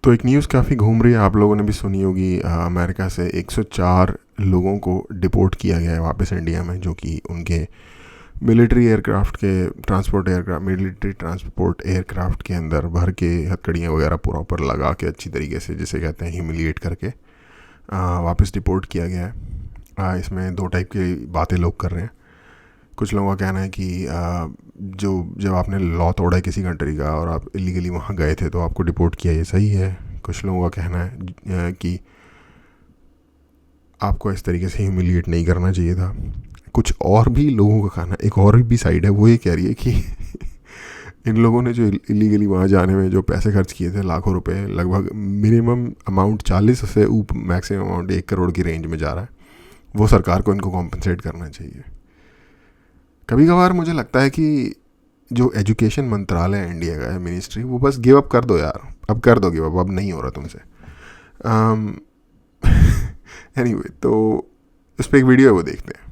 तो एक न्यूज़ काफ़ी घूम रही है, आप लोगों ने भी सुनी होगी। अमेरिका से 104 लोगों को डिपोर्ट किया गया है वापस इंडिया में, जो कि उनके मिलिट्री एयरक्राफ्ट के मिलिट्री ट्रांसपोर्ट एयरक्राफ्ट के अंदर भर के हथकड़ियाँ वगैरह पूरा ऊपर लगा के अच्छी तरीके से, जिसे कहते हैं ह्यूमिलिएट करके, वापस डिपोर्ट किया गया है। इसमें दो टाइप की बातें लोग कर रहे हैं। कुछ लोगों का कहना है कि जब आपने लॉ तोड़ा है किसी कंट्री का और आप इलीगली वहाँ गए थे तो आपको डिपोर्ट किया, ये सही है। कुछ लोगों का कहना है कि आपको इस तरीके से ह्यूमिलिएट नहीं करना चाहिए था। कुछ और भी लोगों का कहना, एक और भी साइड है, वो ये कह रही है कि इन लोगों ने जो इलीगली वहाँ जाने में जो पैसे खर्च किए थे, लाखों रुपए, लगभग मिनिमम अमाउंट 40 से मैक्सिमम अमाउंट 1 करोड़ की रेंज में जा रहा है, वो सरकार को इनको कॉम्पनसेट करना चाहिए। कभी कभार मुझे लगता है कि जो एजुकेशन मंत्रालय है इंडिया का है, मिनिस्ट्री, वो बस गिव अप कर दो यार, अब कर दो गिव अप, अब नहीं हो रहा तुमसे। एनीवे, तो इस पर एक वीडियो है, वो देखते हैं।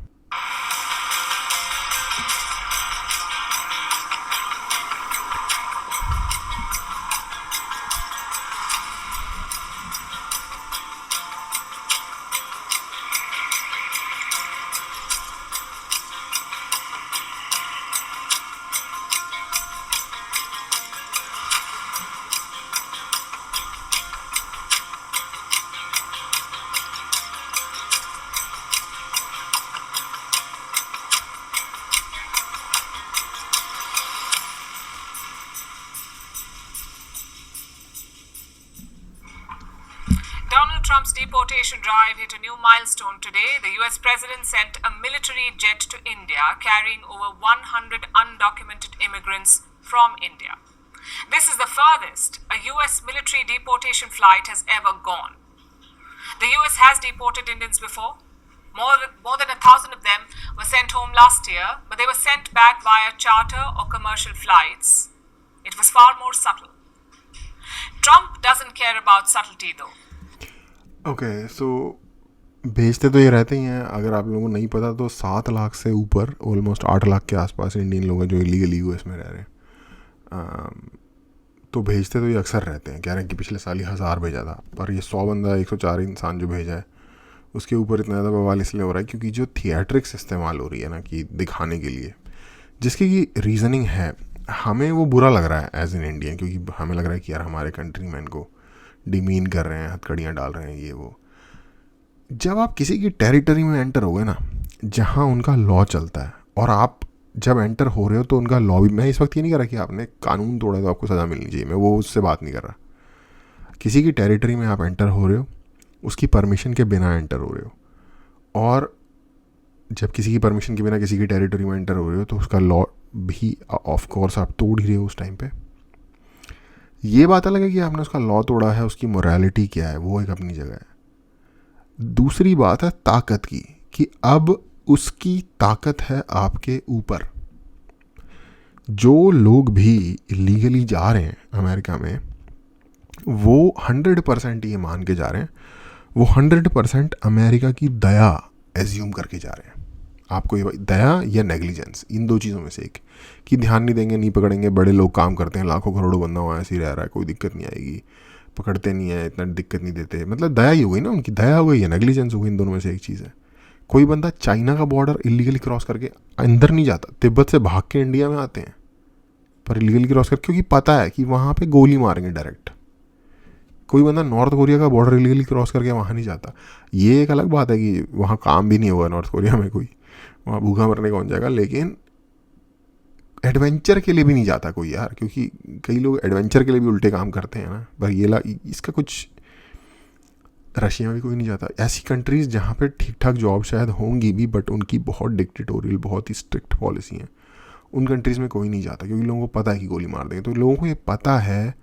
Donald Trump's deportation drive hit a new milestone today. The US president sent a military jet to India carrying over 100 undocumented immigrants from India. This is the farthest a US military deportation flight has ever gone. The US has deported Indians before. More than 1,000 of them were sent home last year, but they were sent back via charter or commercial flights. It was far more subtle. Trump doesn't care about subtlety though. Okay, so भेजते तो ये रहते ही हैं। अगर आप लोगों को नहीं पता तो 7 लाख से ऊपर, ऑलमोस्ट 8 लाख के आसपास इंडियन लोग हैं जो इलीगली यूएस में रह रहे हैं। तो भेजते तो ये अक्सर रहते हैं। कह रहे हैं कि पिछले साल ही 1000 भेजा था, पर ये 100 बंदा 104 इंसान जो भेजा है, उसके ऊपर इतना ज़्यादा बवाल इसलिए हो रहा है क्योंकि जो थिएट्रिक्स इस्तेमाल हो रही है ना, कि दिखाने के लिए, जिसकी की रीज़निंग है, हमें वो बुरा लग रहा है एज एन इंडियन, क्योंकि हमें लग रहा है कि यार हमारे कंट्री मैन को डिमीन कर रहे हैं, हथकड़ियाँ डाल रहे हैं, ये वो। जब आप किसी की टेरिटरी में एंटर हो गए ना, जहाँ उनका लॉ चलता है, और आप जब एंटर हो रहे हो तो उनका लॉ भी, मैं इस वक्त ये नहीं कर रहा कि आपने कानून तोड़ा तो आपको सज़ा मिलनी चाहिए, मैं वो उससे बात नहीं कर रहा। किसी की टेरिटरी में आप एंटर हो रहे हो, उसकी परमिशन के बिना एंटर हो रहे हो, और जब किसी की परमिशन के बिना किसी की टेरिटरी में एंटर हो रहे हो तो उसका लॉ भी ऑफ कोर्स आप तोड़ ही रहे हो उस टाइम पे। ये बात अलग है कि आपने उसका लॉ तोड़ा है, उसकी मोरालिटी क्या है, वो एक अपनी जगह है। दूसरी बात है ताकत की, कि अब उसकी ताकत है आपके ऊपर। जो लोग भी इलीगली जा रहे हैं अमेरिका में, वो 100% ये मान के जा रहे हैं, वो 100% अमेरिका की दया एज्यूम करके जा रहे हैं। आपको ये दया या नेग्लिजेंस, इन दो चीज़ों में से एक, कि ध्यान नहीं देंगे, नहीं पकड़ेंगे, बड़े लोग काम करते हैं, लाखों करोड़ों बंदा वहाँ ऐसे ही रह रहा है, कोई दिक्कत नहीं आएगी, पकड़ते नहीं है, इतना दिक्कत नहीं देते, मतलब दया ही हो गई ना उनकी, दया हो गई या नेग्लिजेंस हो गई, इन दोनों में से एक चीज़ है। कोई बंदा चाइना का बॉर्डर इलीगली क्रॉस करके अंदर नहीं जाता, तिब्बत से भाग के इंडिया में आते हैं, पर इलीगली क्रॉस करके, क्योंकि पता है कि वहाँ पर गोली मारेंगे डायरेक्ट। कोई बंदा नॉर्थ कोरिया का बॉर्डर इलीगली क्रॉस करके वहाँ नहीं जाता। ये एक अलग बात है कि वहाँ काम भी नहीं होगा नॉर्थ कोरिया में, कोई वहाँ भूखा मरने कौन जाएगा, लेकिन एडवेंचर के लिए भी नहीं जाता कोई यार, क्योंकि कई लोग एडवेंचर के लिए भी उल्टे काम करते हैं ना। पर ये इसका कुछ, रशिया में भी कोई नहीं जाता। ऐसी कंट्रीज़ जहाँ पे ठीक ठाक जॉब शायद होंगी भी, बट उनकी बहुत डिक्टेटोरियल, बहुत ही स्ट्रिक्ट पॉलिसी हैं, उन कंट्रीज़ में कोई नहीं जाता, क्योंकि लोगों को पता है कि गोली मार देंगे। तो लोगों को ये पता है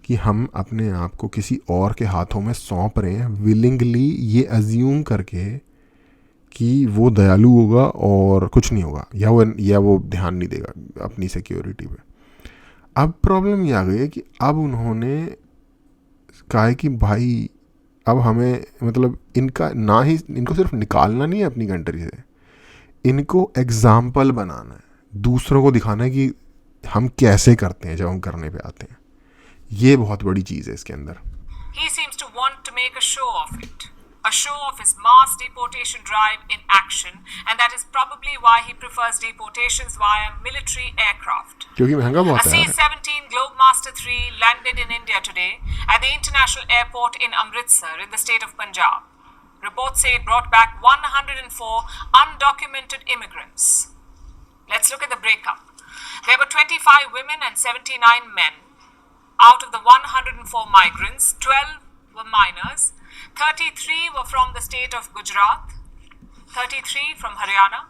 कि हम अपने आप को किसी और के हाथों में सौंप रहे हैं विलिंगली, ये अज्यूम करके कि वो दयालु होगा और कुछ नहीं होगा, या वो ध्यान नहीं देगा अपनी सिक्योरिटी पे। अब प्रॉब्लम ये आ गई है कि अब उन्होंने कहा है कि भाई अब हमें, मतलब इनका ना ही, इनको सिर्फ निकालना नहीं है अपनी कंट्री से, इनको एग्जाम्पल बनाना है, दूसरों को दिखाना है कि हम कैसे करते हैं जब हम करने पे आते हैं। ये बहुत बड़ी चीज़ है इसके अंदर। he seems to want to make a show of it. A show of his mass deportation drive in action, and that is probably why he prefers deportations via military aircraft. क्योंकि महंगा A बहुत है यार। C-17 Globemaster III landed in India today at the international airport in Amritsar in the state of Punjab. Reports say it brought back 104 undocumented immigrants. Let's look at the breakup. There were 25 women and 79 men. Out of the 104 migrants, 12 were minors, 33 were from the state of Gujarat, 33 from Haryana,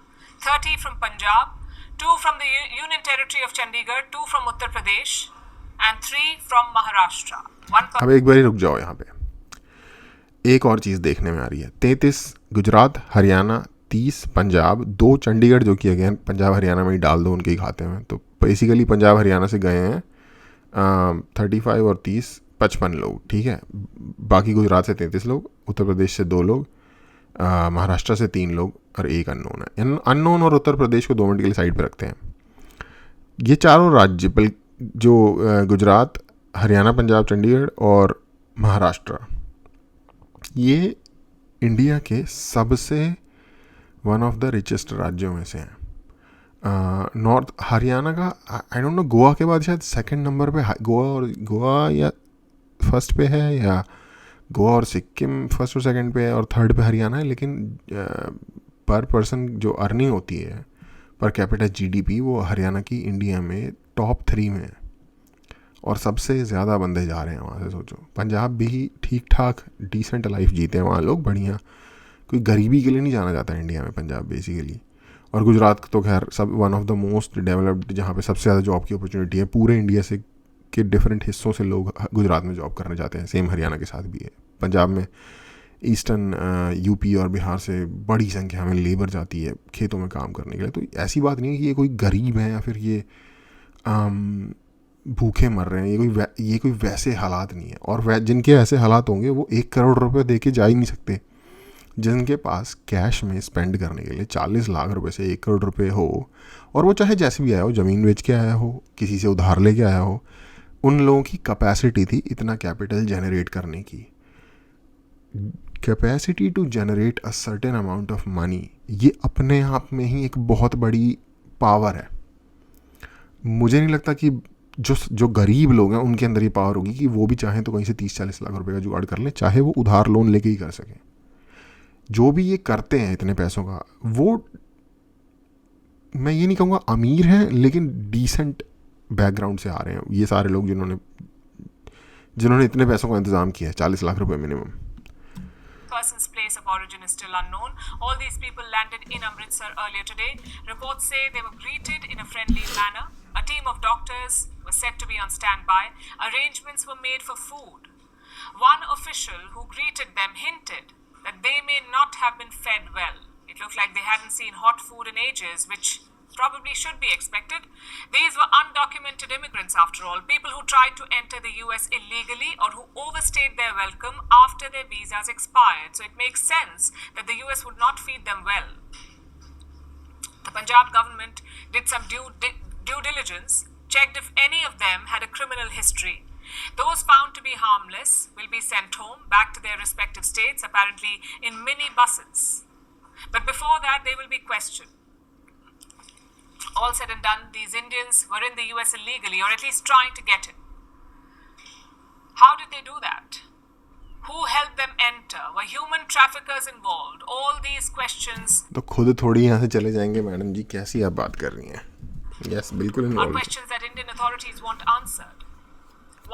30 from Punjab, 2 from the Union Territory of Chandigarh, 2 from Uttar Pradesh, and 3 from Maharashtra. अब एक बारी रुक जाओ, यहाँ पे एक और चीज़ देखने में आ रही है। 33 गुजरात, हरियाणा, 30 पंजाब, 2 चंडीगढ़, जो कि अगेन पंजाब हरियाणा में ही डाल दो उनके ही खाते में, तो बेसिकली पंजाब हरियाणा से गए हैं 35 और 30 55 लोग, ठीक है। बाकी गुजरात से 33 लोग, उत्तर प्रदेश से 2 लोग, महाराष्ट्र से 3 लोग और एक अननोन है। अननोन और उत्तर प्रदेश को 2 मिनट के लिए साइड पे रखते हैं। ये चारों राज्य जो गुजरात, हरियाणा, पंजाब, चंडीगढ़ और महाराष्ट्र, ये इंडिया के सबसे वन ऑफ द रिचेस्ट राज्यों में से हैं। नॉर्थ हरियाणा का आई डोंट नो, गोवा के बाद शायद सेकंड नंबर पे गोवा या फर्स्ट पे है, या गोवा और सिक्किम फर्स्ट और सेकंड पे है, और थर्ड पे हरियाणा है। लेकिन पर पर्सन जो अर्निंग होती है, पर कैपिटा जीडीपी, वो हरियाणा की इंडिया में टॉप 3 में है, और सबसे ज़्यादा बंदे जा रहे हैं वहाँ से। सोचो, पंजाब भी ठीक ठाक डिसेंट लाइफ जीते हैं वहाँ लोग, बढ़िया, कोई गरीबी के लिए नहीं जाना जाता है इंडिया में पंजाब बेसिकली। और गुजरात तो खैर सब one of the most developed, जहाँ पे सबसे ज़्यादा जॉब की अपॉर्चुनिटी है। पूरे इंडिया से के डिफरेंट हिस्सों से लोग गुजरात में जॉब करने जाते हैं। सेम हरियाणा के साथ भी है। पंजाब में ईस्टर्न यूपी और बिहार से बड़ी संख्या में लेबर जाती है खेतों में काम करने के लिए। तो ऐसी बात नहीं है कि ये कोई गरीब है या फिर ये भूखे मर रहे हैं। ये कोई वैसे हालात नहीं है। और जिनके ऐसे हालात होंगे वो 1 करोड़ रुपए दे के जा ही नहीं सकते। जिनके पास कैश में स्पेंड करने के लिए 40 लाख रुपए से 1 करोड़ रुपए हो, और वो चाहे जैसे भी आया हो, ज़मीन बेच के आया हो, किसी से उधार लेके आया हो, उन लोगों की कैपेसिटी थी इतना कैपिटल जनरेट करने की। Capacity to generate a certain amount of money, ये अपने आप में ही एक बहुत बड़ी पावर है। मुझे नहीं लगता कि जो गरीब लोग हैं उनके अंदर ये पावर होगी कि वो भी चाहें तो कहीं से 30-40 लाख रुपए का जुगाड़ कर लें, चाहे वो उधार लोन लेके ही कर सकें। जो भी ये करते हैं इतने पैसों का, वो मैं ये नहीं कहूँगा अमीर हैं, लेकिन डिसेंट बैकग्राउंड से आ रहे हैं ये सारे लोग जिन्होंने इतने पैसों का इंतजाम किया है, 40 लाख रुपए minimum. Person's place of origin is still unknown. All these people landed in Amritsar earlier today. Reports say they were greeted in a friendly manner. A team of doctors was said to be on standby. Arrangements were made for food. One official who greeted them hinted that they may not have been fed well. It looked like they hadn't seen hot food in ages, which probably should be expected. These were undocumented immigrants after all, people who tried to enter the US illegally or who overstayed their welcome after their visas expired. So it makes sense that the US would not feed them well. The Punjab government did some due diligence, checked if any of them had a criminal history. Those found to be harmless will be sent home back to their respective states, apparently in mini buses. But before that, they will be questioned. All said and done, these Indians were in the US illegally, or at least trying to get in. How did they do that? Who helped them enter? Were human traffickers involved? All these questions. तो खुद थोड़ी यहाँ से चले जाएंगे madam जी, कैसी आप बात कर रही हैं? Yes, बिल्कुल Are involved. questions that Indian authorities want answered.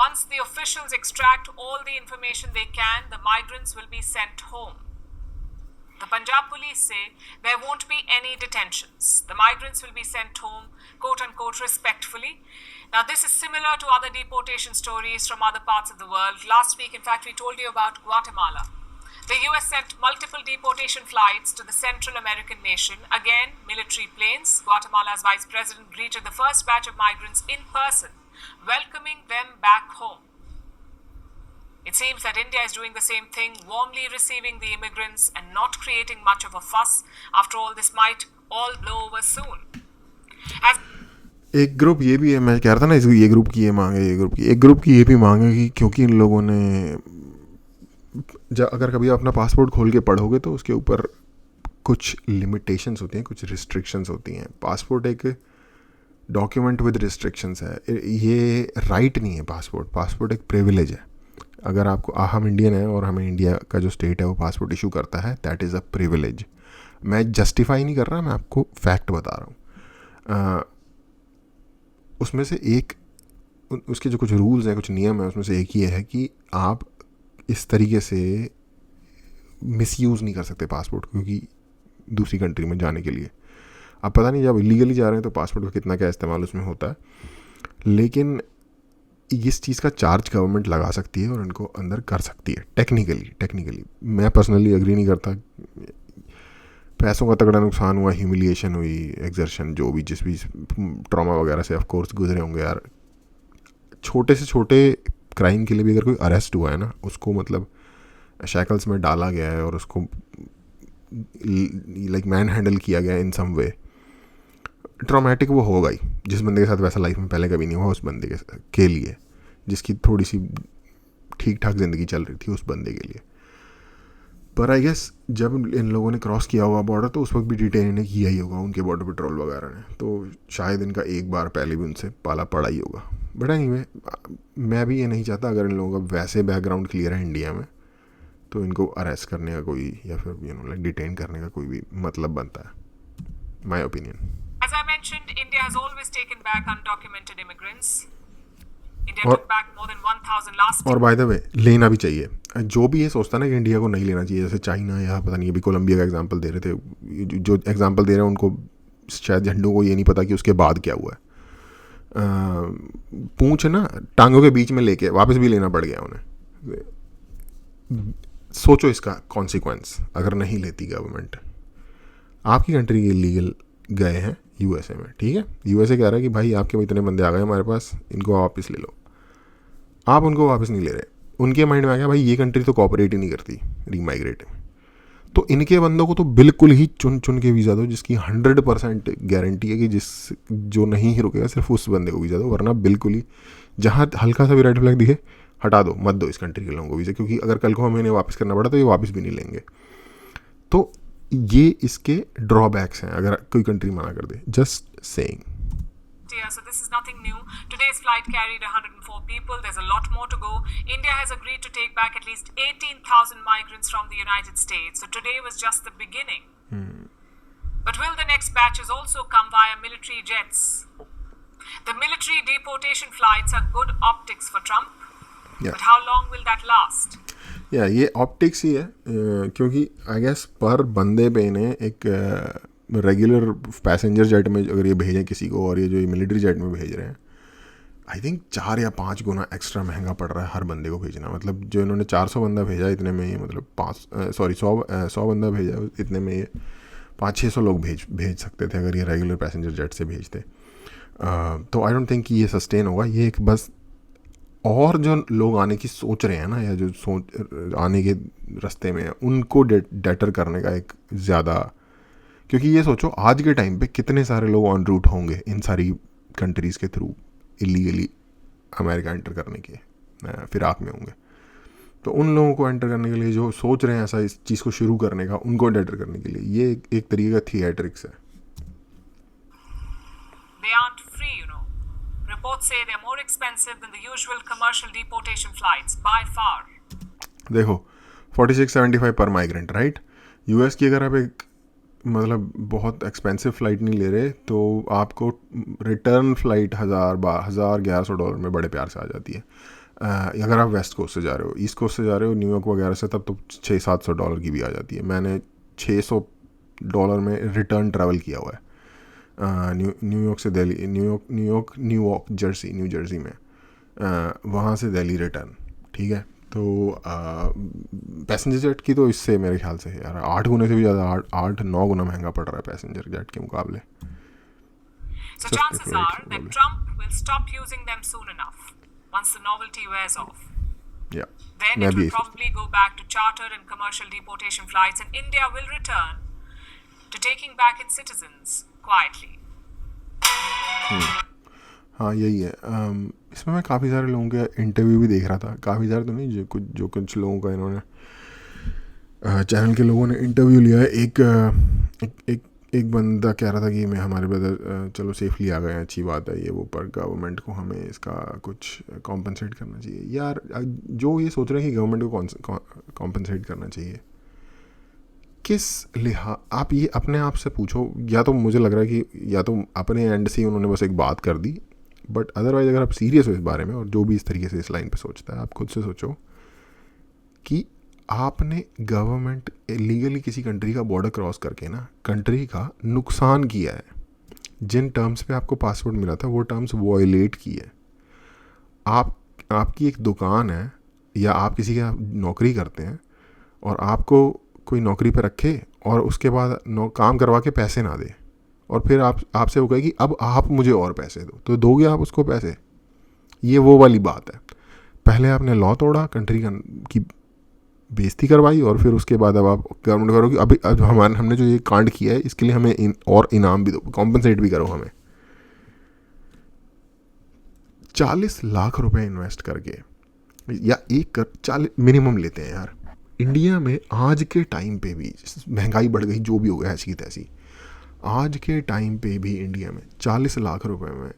Once the officials extract all the information they can, the migrants will be sent home. The Punjab police say there won't be any detentions. The migrants will be sent home, quote unquote, respectfully. Now, this is similar to other deportation stories from other parts of the world. Last week, in fact, we told you about Guatemala. The US sent multiple deportation flights to the Central American nation. Again, military planes. Guatemala's vice president greeted the first batch of migrants in person, welcoming them back home. It seems that India is doing the same thing, warmly receiving the immigrants and not creating much of a fuss. After all, this might all blow over soon. एक group ये भी है, मैं कह रहा था ना, ये ग्रुप की ये मांग है, ये ग्रुप की एक ग्रुप की ये भी मांग है कि क्योंकि इन लोगों ने अगर कभी आप अपना पासपोर्ट खोल के पढ़ोगे तो उसके ऊपर कुछ लिमिटेशंस होती हैं, कुछ रिस्ट्रिक्शंस होती हैं. पासपोर्ट एक डॉक्यूमेंट विद रिस्ट्रिक्शंस है. ये राइट नहीं है. पासपोर्ट एक प्रिविलेज है. अगर आपको हम इंडियन हैं और हमें इंडिया का जो स्टेट है वो पासपोर्ट इशू करता है, दैट इज़ अ प्रिविलेज. मैं जस्टिफाई नहीं कर रहा, मैं आपको फैक्ट बता रहा हूँ. उसमें से एक, उसके जो कुछ रूल्स हैं, कुछ नियम हैं, उसमें से एक ये है कि आप इस तरीके से मिसयूज़ नहीं कर सकते पासपोर्ट, क्योंकि दूसरी कंट्री में जाने के लिए अब पता नहीं जब इलीगली जा रहे हैं तो पासपोर्ट का कितना क्या इस्तेमाल उसमें होता है, लेकिन इस चीज़ का चार्ज गवर्नमेंट लगा सकती है और इनको अंदर कर सकती है टेक्निकली. मैं पर्सनली एग्री नहीं करता. पैसों का तगड़ा नुकसान हुआ, ह्यूमिलिएशन हुई, एग्जर्शन, जो भी जिस भी ट्रॉमा वगैरह से ऑफ कोर्स गुजरे होंगे यार. छोटे से छोटे क्राइम के लिए भी अगर कोई अरेस्ट हुआ है ना, उसको मतलब शैकल्स में डाला गया है और उसको लाइक मैन हैंडल किया गया इन सम वे, ट्रॉमेटिक वो होगा ही. जिस बंदे के साथ वैसा लाइफ में पहले कभी नहीं हुआ, उस बंदे के लिए जिसकी थोड़ी सी ठीक ठाक ज़िंदगी चल रही थी, उस बंदे के लिए. पर आई गेस जब इन लोगों ने क्रॉस किया होगा बॉर्डर तो उस वक्त भी डिटेन ने किया ही होगा, उनके बॉर्डर पेट्रोल वगैरह ने, तो शायद इनका एक बार पहले भी उनसे पाला पड़ा ही होगा. बट एनीवे, मैं भी ये नहीं चाहता अगर इन लोगों का वैसे बैकग्राउंड क्लियर है इंडिया में तो इनको अरेस्ट करने का कोई या फिर लाइक डिटेन करने का कोई भी मतलब बनता है. My opinion. As I mentioned, India has always taken back undocumented immigrants. India took back more than 1,000 last year. और बाय द वे लेना भी चाहिए. जो भी ये सोचता है ना कि इंडिया को नहीं लेना चाहिए, जैसे चाइना या पता नहीं अभी कोलंबिया का एग्जांपल दे रहे थे, जो एग्जांपल दे रहे हैं उनको शायद झंडू को ये नहीं पता कि उसके बाद क्या हुआ है. पूंछ ना टांगों के बीच में लेके वापस भी लेना पड़ गया उन्हें. सोचो इसका कॉन्सिक्वेंस अगर नहीं लेती गवर्नमेंट. आपकी कंट्री के लीगल गए हैं यूएसए में, ठीक है, यूएसए कह रहा है कि भाई आपके इतने बंदे आ गए हमारे पास, इनको वापस ले लो. आप उनको वापस नहीं ले रहे. उनके माइंड में आ गया भाई ये कंट्री तो कोऑपरेट ही नहीं करती रीमाइग्रेट में, तो इनके बंदों को तो बिल्कुल ही चुन चुन के वीज़ा दो, जिसकी 100% गारंटी है कि जो नहीं ही रुकेगा सिर्फ उस बंदे को वीज़ा दो, वरना बिल्कुल ही जहाँ हल्का सा भी रेड फ्लैग दिखे हटा दो, मत दो इस कंट्री के लोगों को वीज़ा, क्योंकि अगर कल को हमें इन्हें वापस करना पड़ा तो ये वापस भी नहीं लेंगे. तो ये इसके ड्रॉबैक्स हैं अगर कोई कंट्री मना कर दे. Just saying. So this is nothing new. Today's flight carried 104 people. There's a lot more to go. India has agreed to take back at least 18,000 migrants from the United States. So today was just the beginning. But will the next batches also come via military jets? The military deportation flights are good optics for Trump. Yeah. But how long will that last? ये optics ही है, क्योंकि I guess पर बंदे पे इन्हें एक regular passenger jet में अगर ये भेजें किसी को, और ये जो मिलिट्री जेट में भेज रहे हैं, आई थिंक 4 या 5 गुना एक्स्ट्रा महंगा पड़ रहा है हर बंदे को भेजना. मतलब जो इन्होंने 400 बंदा भेजा इतने में ये मतलब 100 बंदा भेजा इतने में ये 500-600 लोग भेज सकते थे अगर ये रेगुलर पैसेंजर जेट से भेजते. तो आई डोंट थिंक कि ये सस्टेन होगा. ये एक बस, और जो लोग आने की सोच रहे हैं ना, या जो आने के रास्ते में उनको डेटर करने का एक ज़्यादा, क्योंकि ये सोचो आज के टाइम पे कितने सारे लोग ऑन रूट होंगे इन सारी कंट्रीज़ के थ्रू इलीगली अमेरिका एंटर करने के, फिराक में होंगे. तो उन लोगों को एंटर करने के लिए जो सोच रहे हैं ऐसा इस चीज़ को शुरू करने का, उनको डेटर करने के लिए ये एक तरीके का थिएट्रिक्स है. They aren't free, you know. Reports say they're more expensive than the usual commercial deportation flights by far. देखो 4675 पर माइग्रेंट, राइट. यूएस की अगर आप एक मतलब बहुत एक्सपेंसिव फ़्लाइट नहीं ले रहे तो आपको रिटर्न फ़्लाइट $1100 में बड़े प्यार से आ जाती है. अगर आप वेस्ट कोस्ट से जा रहे हो, ईस्ट कोस्ट से जा रहे हो, न्यूयॉर्क वगैरह से, तब तो $600-700 की भी आ जाती है. मैंने $600 में रिटर्न ट्रैवल किया हुआ है न्यूयॉर्क से दिल्ली, न्यूयॉर्क न्यू जर्सी में, वहाँ से दिल्ली रिटर्न, ठीक है. तो पैसेंजर जेट की तो इससे मेरे ख्याल से यार 8 गुने से भी ज़्यादा, 8-9 गुना महंगा पड़ रहा है पैसेंजर जेट के मुकाबले. So chances are that Trump will stop using them soon enough once the novelty wears off. Yeah. Then it will probably go back to charter and commercial deportation flights, and India will return to taking back its citizens quietly. हाँ यही है। इसमें मैं काफ़ी सारे लोगों के interview भी देख रहा था, काफ़ी सारे तो नहीं, जो कुछ लोगों का इन्होंने चैनल के लोगों ने इंटरव्यू लिया है। एक बंदा कह रहा था कि मैं हमारे ब्रदर चलो सेफली आ गए हैं, अच्छी बात है ये वो, पर गवर्नमेंट को हमें इसका कुछ कॉम्पनसेट करना चाहिए। यार जो ये सोच रहे हैं कि गवर्नमेंट को कॉम्पनसेट करना चाहिए, किस लिहाज, आप ये अपने आप से पूछो। या तो मुझे लग रहा है कि या तो अपने एंड से ही उन्होंने बस एक बात कर दी, बट अदरवाइज अगर आप सीरियस हो इस बारे में, और जो भी इस तरीके से इस लाइन पे सोचता है, आप खुद से सोचो कि आपने गवर्नमेंट लीगली किसी कंट्री का बॉर्डर क्रॉस करके ना कंट्री का नुकसान किया है। जिन टर्म्स पे आपको पासपोर्ट मिला था वो टर्म्स वॉयलेट किए। आपकी एक दुकान है या आप किसी का नौकरी करते हैं और आपको कोई नौकरी पे रखे और उसके बाद काम करवा के पैसे ना दे, और फिर आपसे वो कहे कि अब आप मुझे और पैसे दो, तो दोगे आप उसको पैसे? ये वो वाली बात है। पहले आपने लॉ तोड़ा, कंट्री की बेइज्जती करवाई, और फिर उसके बाद अब आप गवर्नमेंट करो कि अभी अब हमने जो ये कांड किया है इसके लिए हमें और इनाम भी दो, कॉम्पनसेट भी करो हमें। 40 लाख रुपए इन्वेस्ट करके या 40 मिनिमम लेते हैं यार। इंडिया में आज के टाइम पे भी महंगाई बढ़ गई, जो भी हो गया ऐसी की तैसी, आज के टाइम पे भी इंडिया में 40 लाख रुपए में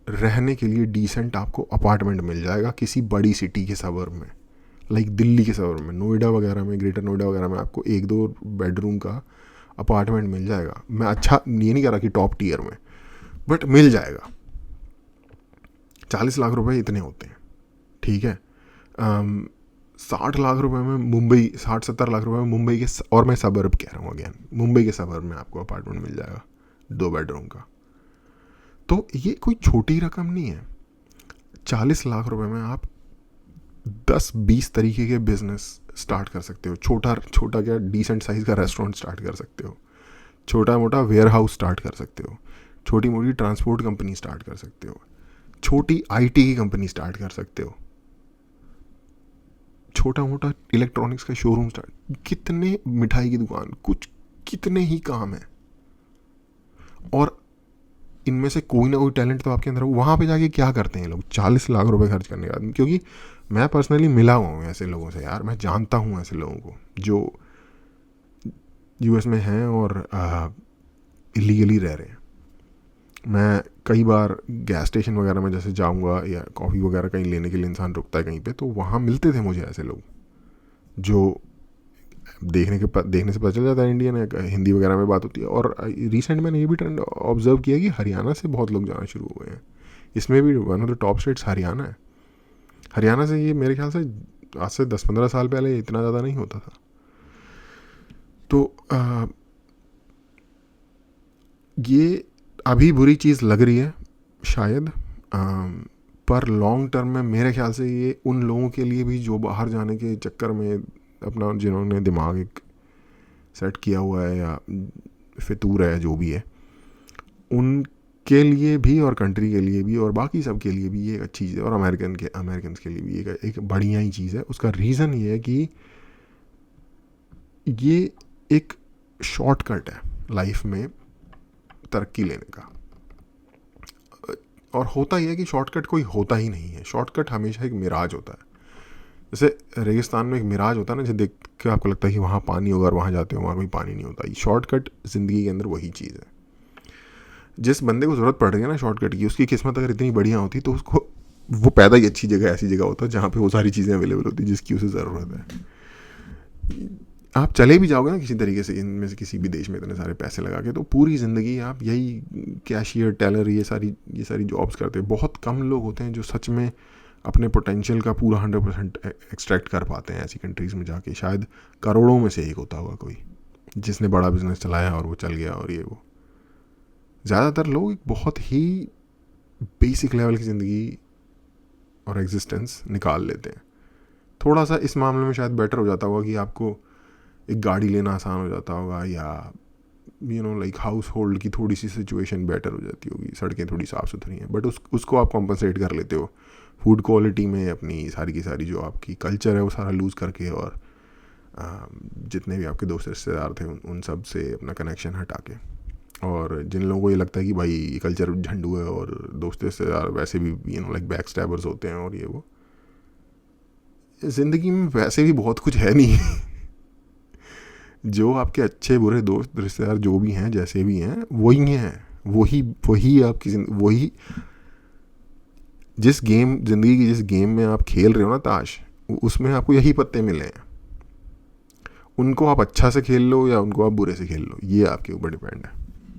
रहने के लिए डिसेंट आपको अपार्टमेंट मिल जाएगा किसी बड़ी सिटी के सबर्ब में, लाइक दिल्ली के सबर्ब में, नोएडा वगैरह में, ग्रेटर नोएडा वगैरह में आपको 1-2 बेडरूम का अपार्टमेंट मिल जाएगा। मैं अच्छा ये नहीं कह रहा कि टॉप टीयर में, बट मिल जाएगा। 40 लाख रुपए इतने होते हैं, ठीक है। 60 लाख रुपए में मुंबई, 60-70 लाख रुपए में मुंबई के, और मैं सबर्ब कह रहा हूँ अगेन, मुंबई के सबर्ब में आपको अपार्टमेंट मिल जाएगा 2 बेडरूम का। तो ये कोई छोटी रकम नहीं है। 40 लाख रुपए में आप 10-20 तरीके के बिजनेस स्टार्ट कर सकते हो। छोटा क्या, डिसेंट साइज का रेस्टोरेंट स्टार्ट कर सकते हो, छोटा मोटा वेयर हाउस स्टार्ट कर सकते हो, छोटी मोटी ट्रांसपोर्ट कंपनी स्टार्ट कर सकते हो, छोटी आईटी की कंपनी स्टार्ट कर सकते हो, छोटा मोटा इलेक्ट्रॉनिक्स का शोरूम स्टार्ट, कितने मिठाई की दुकान, कुछ कितने ही काम है। और इनमें से कोई ना कोई टैलेंट तो आपके अंदर हो। वहाँ पे जाके क्या करते हैं लोग 40 लाख रुपए खर्च करने का? क्योंकि मैं पर्सनली मिला हुआ हूँ ऐसे लोगों से यार, मैं जानता हूँ ऐसे लोगों को जो यूएस में हैं और इलीगली रह रहे हैं। मैं कई बार गैस स्टेशन वगैरह में जैसे जाऊँगा या कॉफ़ी वगैरह कहीं लेने के लिए इंसान रुकता है कहीं पे, तो वहाँ मिलते थे मुझे ऐसे लोग जो देखने से पता चल जाता है इंडियन है, हिंदी वगैरह में बात होती है। और रिसेंट मैंने ये भी ट्रेंड ऑब्जर्व किया कि हरियाणा से बहुत लोग जाना शुरू हो गए हैं। इसमें भी one of the top states Haryana है। हरियाणा से ये मेरे ख्याल से आज से 10-15 साल पहले इतना ज़्यादा नहीं होता था। तो ये अभी बुरी चीज़ लग रही है शायद, पर लॉन्ग टर्म में मेरे ख्याल से ये उन लोगों के लिए भी जो बाहर जाने के चक्कर में अपना, जिन्होंने दिमाग एक सेट किया हुआ है या फितूर है जो भी है, उनके लिए भी और कंट्री के लिए भी और बाकी सब के लिए भी ये एक अच्छी चीज़ है। और अमेरिकन के लिए भी एक बढ़िया ही चीज़ है। उसका रीज़न ये है कि ये एक शॉर्टकट है लाइफ में तरक्की लेने का। और होता ही है कि शॉर्टकट कोई होता ही नहीं है। शॉर्टकट हमेशा एक मिराज होता है। जैसे रेगिस्तान में एक मिराज होता है ना, जो देख के आपको लगता है कि वहाँ पानी होगा और वहाँ जाते हो वहाँ कोई पानी नहीं होता। शॉर्टकट ज़िंदगी के अंदर वही चीज़ है। जिस बंदे को ज़रूरत पड़ रही है ना शॉर्टकट की, उसकी किस्मत अगर इतनी बढ़िया होती तो उसको वो पैदा ही अच्छी जगह, ऐसी जगह होता जहाँ पे वो सारी चीज़ें अवेलेबल होती जिसकी उसे ज़रूरत है। आप चले भी जाओगे ना किसी तरीके से इनमें से किसी भी देश में इतने सारे पैसे लगा के, तो पूरी ज़िंदगी आप यही कैशियर, टेलर, ये सारी जॉब्स करते हैं। बहुत कम लोग होते हैं जो सच में अपने पोटेंशियल का पूरा 100% एक्सट्रैक्ट कर पाते हैं ऐसी कंट्रीज़ में जाके। शायद करोड़ों में से एक होता होगा कोई जिसने बड़ा बिजनेस चलाया और वो चल गया और ये वो। ज़्यादातर लोग एक बहुत ही बेसिक लेवल की ज़िंदगी और एग्जिस्टेंस निकाल लेते हैं। थोड़ा सा इस मामले में शायद बेटर हो जाता होगा कि आपको एक गाड़ी लेना आसान हो जाता होगा, या लाइक हाउस होल्ड की थोड़ी सी सिचुएशन बेटर हो जाती होगी, सड़कें थोड़ी साफ़ सुथरी हैं, बट उसको आप कॉम्पनसेट कर लेते हो फूड क्वालिटी में अपनी सारी की सारी जो आपकी कल्चर है वो सारा लूज़ करके, और जितने भी आपके दोस्त रिश्तेदार थे उन सब से अपना कनेक्शन हटा के। और जिन लोगों को ये लगता है कि भाई ये कल्चर झंडू है और दोस्त रिश्तेदार वैसे भी लाइक बैक स्टैबर्स होते हैं और ये वो, ज़िंदगी में वैसे भी बहुत कुछ है नहीं। जो आपके अच्छे बुरे दोस्त रिश्तेदार जो भी हैं जैसे भी हैं वही हैं, वही आपकी वही जिस गेम ज़िंदगी की जिस गेम में आप खेल रहे हो ना ताश, उसमें आपको यही पत्ते मिले हैं। उनको आप अच्छा से खेल लो या उनको आप बुरे से खेल लो, ये आपके ऊपर डिपेंड है।